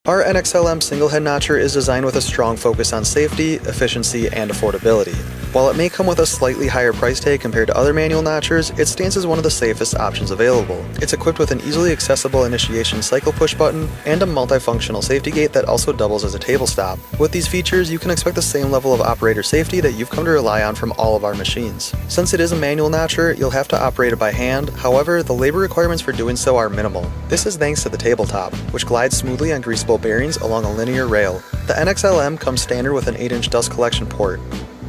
Our NXL-M single head notcher is designed with a strong focus on safety, efficiency, and affordability. While it may come with a slightly higher price tag compared to other manual notchers, it stands as one of the safest options available. It's equipped with an easily accessible initiation cycle push button and a multifunctional safety gate that also doubles as a table stop. With these features, you can expect the same level of operator safety that you've come to rely on from all of our machines. Since it is a manual notcher, you'll have to operate it by hand. However, the labor requirements for doing so are minimal. This is thanks to the tabletop, which glides smoothly on greasable bearings along a linear rail. The NXL-M comes standard with an 8-inch dust collection port.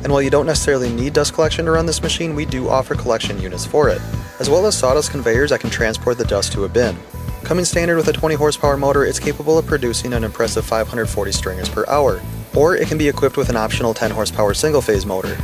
And while you don't necessarily need dust collection to run this machine, we do offer collection units for it, as well as sawdust conveyors that can transport the dust to a bin. Coming standard with a 20 horsepower motor, it's capable of producing an impressive 540 stringers per hour, or it can be equipped with an optional 10 horsepower single phase motor.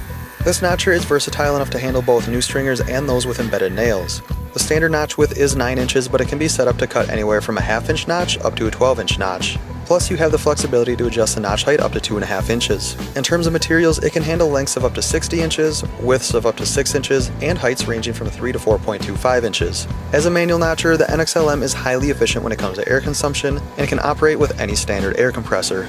This notcher is versatile enough to handle both new stringers and those with embedded nails. The standard notch width is 9 inches, but it can be set up to cut anywhere from a 1/2 inch notch up to a 12-inch notch. Plus, you have the flexibility to adjust the notch height up to 2.5 inches. In terms of materials, it can handle lengths of up to 60 inches, widths of up to 6 inches, and heights ranging from 3 to 4.25 inches. As a manual notcher, the NXL-M is highly efficient when it comes to air consumption and can operate with any standard air compressor.